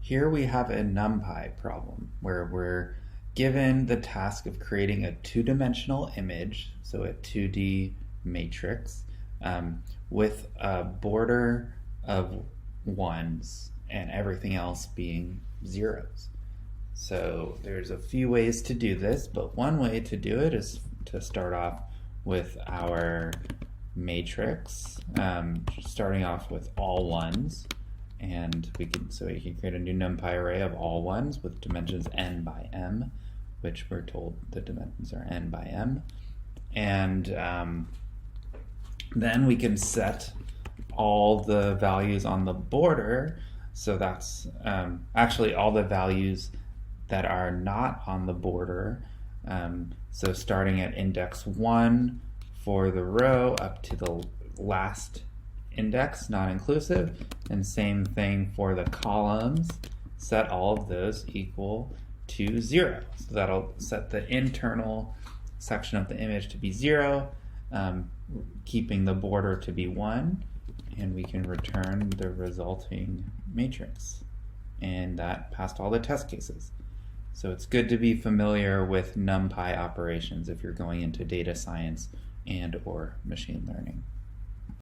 Here we have a NumPy problem where we're given the task of creating a two-dimensional image, so a 2D matrix, with a border of ones and everything else being zeros. So there's a few ways to do this, but one way to do it is to start off with our matrix, starting off with all ones. And we can create a new NumPy array of all ones with dimensions n by m, which we're told the dimensions are n by m. And then we can set all the values on the border. So that's actually all the values that are not on the border. So starting at index 1 for the row up to the last index, not inclusive, and same thing for the columns. Set all of those equal to 0. So that'll set the internal section of the image to be 0, keeping the border to be 1, and we can return the resulting matrix. And that passed all the test cases. So it's good to be familiar with NumPy operations if you're going into data science and or machine learning.